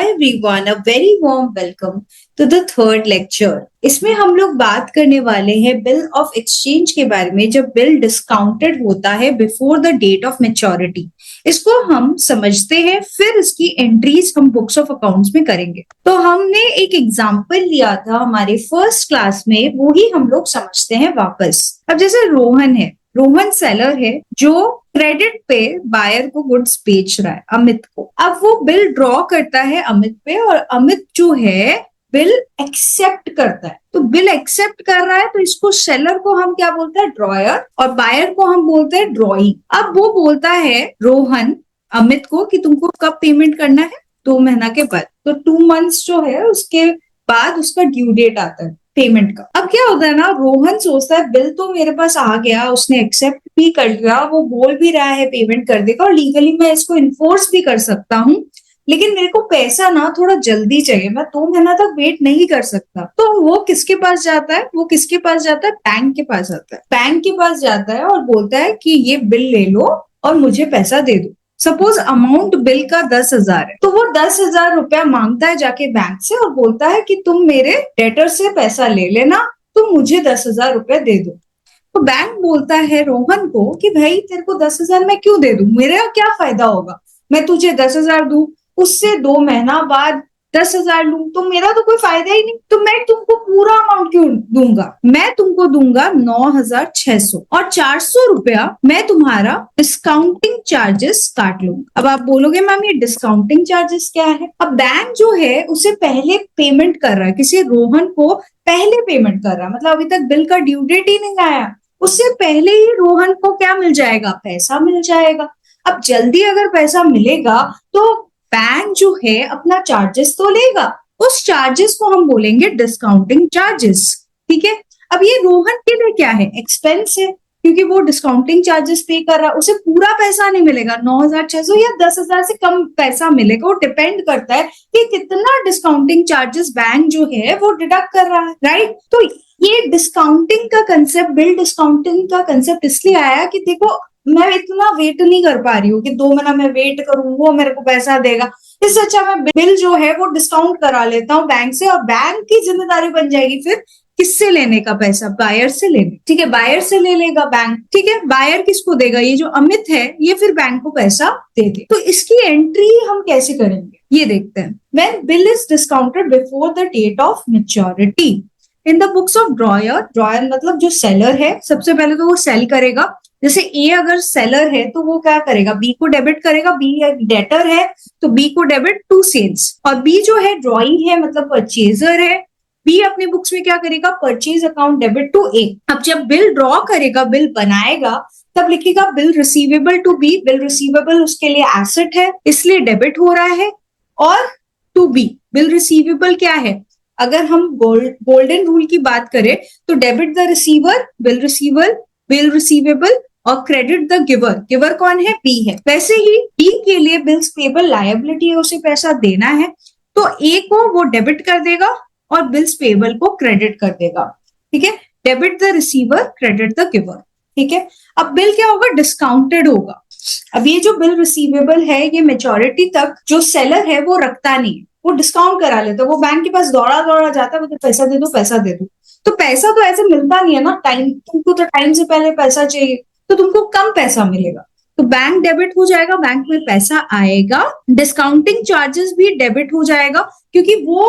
everyone, a very warm welcome to the third lecture. इसमें हम लोग बात करने वाले हैं बिल ऑफ एक्सचेंज के बारे में, जब बिल डिस्काउंटेड होता है before the date of maturity. इसको हम समझते हैं, फिर इसकी एंट्रीज हम बुक्स ऑफ अकाउंट्स में करेंगे। तो हमने एक एग्जाम्पल लिया था हमारे फर्स्ट क्लास में, वो ही हम लोग समझते हैं वापस। अब जैसे रोहन सेलर है जो क्रेडिट पे बायर को गुड्स बेच रहा है अमित को। अब वो बिल ड्रॉ करता है अमित पे, और अमित जो है बिल एक्सेप्ट करता है। तो बिल एक्सेप्ट कर रहा है तो इसको सेलर को हम क्या बोलते हैं, ड्रॉयर, और बायर को हम बोलते हैं ड्रॉई। अब वो बोलता है रोहन अमित को कि तुमको कब पेमेंट करना है, 2 महीना के बाद। तो 2 मंथ्स जो है उसके बाद उसका ड्यू डेट आता है पेमेंट का। अब क्या होता है ना, रोहन सोचता है बिल तो मेरे पास आ गया, उसने एक्सेप्ट भी कर लिया, वो बोल भी रहा है पेमेंट कर देगा, और लीगली मैं इसको इन्फोर्स भी कर सकता हूँ, लेकिन मेरे को पैसा ना थोड़ा जल्दी चाहिए, मैं 2 महीना तक वेट नहीं कर सकता। तो वो किसके पास जाता है, बैंक के पास जाता है। बैंक के पास जाता है और बोलता है कि ये बिल ले लो और मुझे पैसा दे दो। सपोज अमाउंट बिल का 10,000 है, तो वो 10,000 रुपया मांगता है जाके बैंक से और बोलता है कि तुम मेरे डेटर से पैसा ले लेना, तुम मुझे 10,000 रुपया दे दो। तो बैंक बोलता है रोहन को कि भाई तेरे को 10,000 मैं क्यों दे दूं, मेरा क्या फायदा होगा, मैं तुझे 10,000 दूं, उससे 2 महीना बाद 10,000 लूं, तो मेरा तो कोई फायदा ही नहीं। तो मैं तुमको पूरा अमाउंट क्यों दूंगा, मैं तुमको दूंगा 9,600, और 400 रुपया मैं तुम्हारा डिस्काउंटिंग चार्जेस काट लूंगा। अब आप बोलोगे मैम ये डिस्काउंटिंग चार्जेस क्या है। अब बैंक जो है उसे पहले पेमेंट कर रहा है, किसी रोहन को पहले पेमेंट कर रहा है, मतलब अभी तक बिल का ड्यू डेट ही नहीं आया, उससे पहले ही रोहन को क्या मिल जाएगा, पैसा मिल जाएगा। अब जल्दी अगर पैसा मिलेगा तो बैंक जो है अपना चार्जेस तो लेगा, उस चार्जेस को हम बोलेंगे डिस्काउंटिंग चार्जेस। ठीक है, अब ये रोहन के लिए क्या है, एक्सपेंस है, क्योंकि वो डिस्काउंटिंग चार्जेस पे कर रहा है, उसे पूरा पैसा नहीं मिलेगा, 9,600 या 10,000 से कम पैसा मिलेगा। वो डिपेंड करता है कि कितना डिस्काउंटिंग चार्जेस बैंक जो है वो डिडक्ट कर रहा है, राइट। तो ये डिस्काउंटिंग का कंसेप्ट, बिल डिस्काउंटिंग का कंसेप्ट इसलिए आया कि देखो मैं इतना वेट नहीं कर पा रही हूँ कि 2 महीना मैं वेट करूँ, वो मेरे को पैसा देगा, इससे अच्छा मैं बिल जो है वो डिस्काउंट करा लेता हूँ बैंक से, और बैंक की जिम्मेदारी बन जाएगी फिर किससे लेने का पैसा, बायर से लेने। ठीक है, बायर से ले लेगा बैंक। ठीक है, बायर किसको देगा, ये जो अमित है ये फिर बैंक को पैसा दे दे। तो इसकी एंट्री हम कैसे करेंगे ये देखते हैं। When bill is discounted before the date of maturity in the books of drawer मतलब जो सेलर है, सबसे पहले तो वो सेल करेगा। जैसे ए अगर सेलर है तो वो क्या करेगा, बी को डेबिट करेगा, बी डेटर है तो बी को डेबिट टू सेल्स, और बी जो है ड्रॉइंग है मतलब परचेजर है, बी अपने बुक्स में क्या करेगा, purchase account debit to A. अब जब बिल ड्रॉ करेगा, बिल बनाएगा, तब लिखेगा bill receivable to B. Bill receivable उसके लिए एसेट है इसलिए डेबिट हो रहा है, और टू बी बिल रिसीवेबल क्या है, अगर हम गोल्डन रूल की बात करें तो debit the receiver, bill receivable, और क्रेडिट द गिवर। गिवर कौन है, बी है। वैसे ही बी के लिए बिल्स पेबल लायबिलिटी है, उसे पैसा देना है, तो ए को वो डेबिट कर देगा और बिल्स पेबल को क्रेडिट कर देगा। ठीक है, debit the receiver, credit the giver. ठीक है, अब बिल क्या होगा, डिस्काउंटेड होगा। अब ये जो बिल रिसीवेबल है ये मैच्योरिटी तक जो सेलर है वो रखता नहीं है, वो डिस्काउंट करा लेता है, वो बैंक के पास दौड़ा जाता है, पैसा दे दो। तो पैसा तो ऐसे मिलता नहीं है ना, टाइम, तुमको तो टाइम से पहले पैसा चाहिए, तो तुमको कम पैसा मिलेगा, तो बैंक डेबिट हो जाएगा, बैंक में पैसा आएगा, डिस्काउंटिंग चार्जेस भी डेबिट हो जाएगा, क्योंकि वो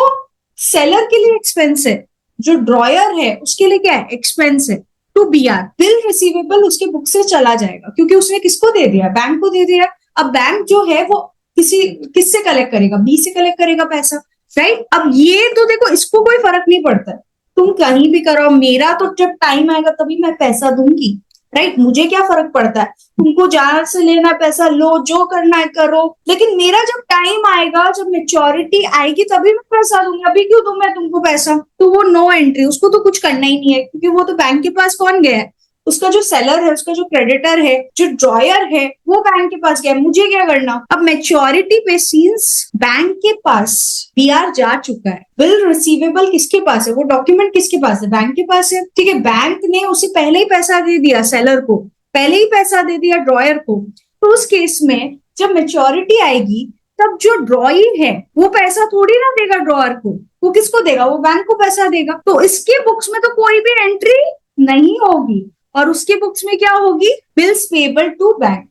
सेलर के लिए एक्सपेंस है, जो ड्रॉयर है उसके लिए क्या है, एक्सपेंस है। To B R bill receivable उसके बुक से चला जाएगा, क्योंकि उसने किसको दे दिया, बैंक को दे दिया। अब बैंक जो है वो किससे कलेक्ट करेगा, बी से कलेक्ट करेगा पैसा, राइट। अब ये तो देखो इसको कोई फर्क नहीं पड़ता है, तुम कहीं भी करो, मेरा तो जब टाइम आएगा तभी मैं पैसा दूंगी, राइट। मुझे क्या फर्क पड़ता है, तुमको जहां से लेना पैसा लो, जो करना है करो, लेकिन मेरा जब टाइम आएगा, जब मैच्योरिटी आएगी तभी मैं पैसा दूंगी, अभी क्यों दूं मैं तुमको पैसा। तो वो नो एंट्री, उसको तो कुछ करना ही नहीं है, क्योंकि वो तो बैंक के पास कौन गया है, उसका जो सेलर है, उसका जो क्रेडिटर है, जो ड्रॉयर है, वो बैंक के पास गया, मुझे क्या करना। अब मैच्योरिटी पे सीन्स बैंक के पास बीआर जा चुका है, बिल रिसीवेबल किसके पास है, वो डॉक्यूमेंट किसके पास है, बैंक के पास है। ठीक है, बैंक ने उसे पहले ही पैसा दे दिया, सेलर को पहले ही पैसा दे दिया ड्रॉयर को। तो उस केस में जब मैच्योरिटी आएगी तब जो ड्रॉई है वो पैसा थोड़ी ना देगा ड्रॉअर को, वो किसको देगा, वो बैंक को पैसा देगा। तो इसके बुक्स में तो कोई भी एंट्री नहीं होगी, और उसके बुक्स में क्या होगी, bills payable to bank.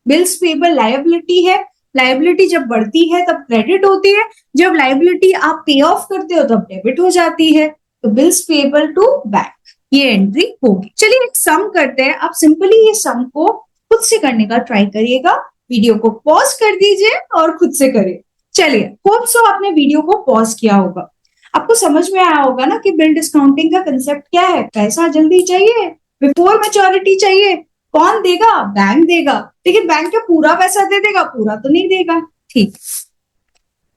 Bills payable liability है, लायबिलिटी जब बढ़ती है तब क्रेडिट होती है, जब लायबिलिटी आप पे ऑफ करते हो तब डेबिट हो जाती है। तो बिल्स पेबल टू बैंक, ये एंट्री होगी। चलिए एक सम करते हैं। आप सिंपली ये सम को खुद से करने का ट्राई करिएगा, वीडियो को पॉज कर दीजिए और खुद से करिए। चलिए, होप सो आपने वीडियो को पॉज किया होगा, आपको समझ में आया होगा ना कि बिल डिस्काउंटिंग का कंसेप्ट क्या है। पैसा जल्दी चाहिए, बिफोर मैच्योरिटी चाहिए, कौन देगा, बैंक देगा। लेकिन बैंक क्या पूरा पैसा दे देगा, पूरा तो नहीं देगा। ठीक,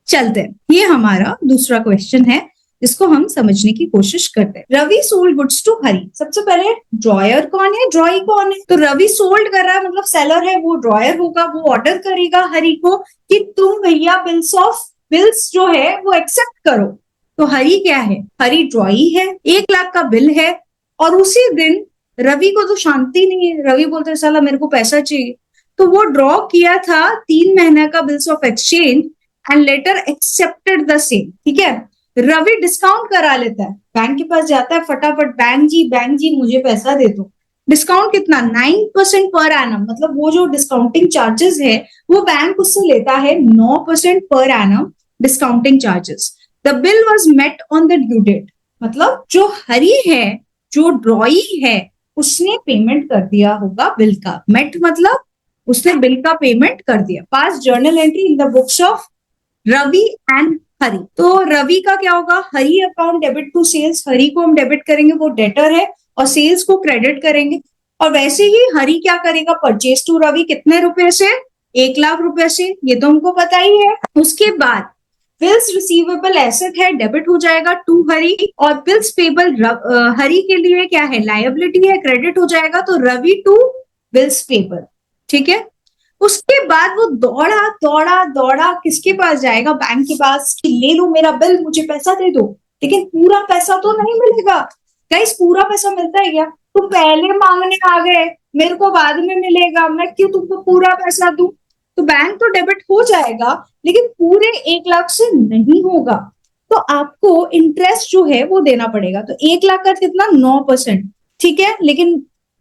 चलते हैं, ये हमारा दूसरा क्वेश्चन है जिसको हम समझने की कोशिश करते हैं। रवि सोल्ड गुड्स टू हरी। सबसे पहले ड्रॉयर कौन है, ड्रॉई कौन है, तो रवि सोल्ड कर रहा है, मतलब सेलर है, वो ड्रॉयर होगा। वो ऑर्डर करेगा हरी को कि तुम भैया बिल्स जो है वो एक्सेप्ट करो। तो हरी क्या है, हरी ड्रॉई है, 1 लाख का बिल है, और उसी दिन रवि को तो शांति नहीं है, रवि बोलते हैं साला मेरे को पैसा चाहिए। तो वो ड्रॉ किया था 3 महीने का bills of exchange and later accepted the same. ठीक है, रवि डिस्काउंट करा लेता है, बैंक के पास जाता है फटाफट, बैंक जी मुझे पैसा दे दो। डिस्काउंट कितना, 9% पर एनम, मतलब वो जो डिस्काउंटिंग चार्जेस है वो बैंक उससे लेता है 9% per annum discounting charges. The bill was met on the due date, मतलब जो हरी है, जो ड्रॉई है, उसने पेमेंट कर दिया होगा बिल का। मेट मतलब उसने बिल का पेमेंट कर दिया। Pass journal entry in the books of Ravi and Hari. तो रवि का क्या होगा, Hari account debit to sales, Hari को हम डेबिट करेंगे, वो डेटर है, और सेल्स को क्रेडिट करेंगे। और वैसे ही हरी क्या करेगा, परचेज टू रवि, कितने रुपए से, 1 लाख रुपए से, ये तो हमको पता ही है। उसके बाद बिल्स रिसीवेबल एसेट है, डेबिट हो जाएगा टू हरी, और बिल्स पेबल हरी के लिए क्या है, लायबिलिटी है, क्रेडिट हो जाएगा, तो रवि टू बिल्स पेबल। ठीक है, उसके बाद वो दौड़ा दौड़ा दौड़ा किसके पास जाएगा, बैंक के पास, कि ले लो मेरा बिल, मुझे पैसा दे दो। लेकिन पूरा पैसा तो नहीं मिलेगा गाइस, पूरा पैसा मिलता है क्या, तुम पहले मांगने आ गए, मेरे को बाद में मिलेगा, मैं क्यों तुमको पूरा पैसा दूं। तो बैंक तो डेबिट हो जाएगा, लेकिन पूरे 1 लाख से नहीं होगा, तो आपको इंटरेस्ट जो है वो देना पड़ेगा। तो 1 लाख का कितना, 9%। ठीक है, लेकिन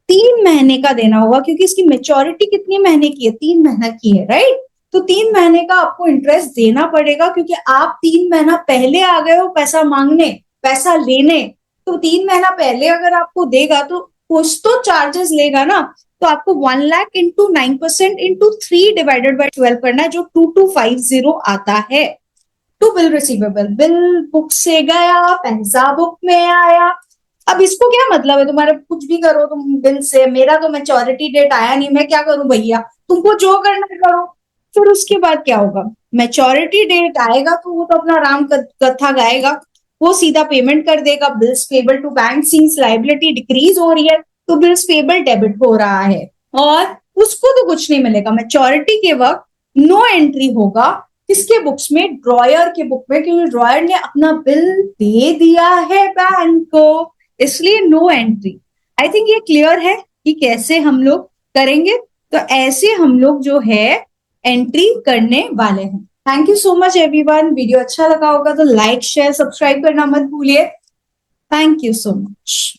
3 महीने का देना होगा, क्योंकि इसकी मेच्योरिटी कितने महीने की है, 3 महीना की है, राइट। तो 3 महीने का आपको इंटरेस्ट देना पड़ेगा, क्योंकि आप 3 महीना पहले आ गए हो पैसा मांगने, पैसा लेने। तो 3 महीना पहले अगर आपको देगा तो कुछ तो चार्जेस लेगा ना। तो आपको 1 lakh into 9% into 3 divided by 12 करना है, जो 2250 आता है। To bill receivable, bill book से गया, पैसा बुक में आया। अब इसको क्या मतलब है, तुम्हारे कुछ भी करो तुम बिल से, मेरा तो मैच्योरिटी डेट आया नहीं, मैं क्या करूं भैया, तुमको जो करना है करो। फिर उसके बाद क्या होगा, मैच्योरिटी डेट आएगा तो वो तो अपना राम कथा गाएगा, वो सीधा पेमेंट कर देगा। Bills payable to bank, since liability decrease हो रही है तो बिल्स पेबल डेबिट हो रहा है, और उसको तो कुछ नहीं मिलेगा। मैच्योरिटी के वक्त नो एंट्री होगा किसके बुक्स में, ड्रॉयर के बुक में, क्योंकि ड्रॉयर ने अपना बिल दे दिया है बैंक को, इसलिए नो एंट्री। आई थिंक ये क्लियर है कि कैसे हम लोग करेंगे। तो ऐसे हम लोग जो है एंट्री करने वाले हैं। Thank you so much everyone, video अच्छा लगा होगा तो लाइक शेयर सब्सक्राइब करना मत भूलिए। Thank you so much.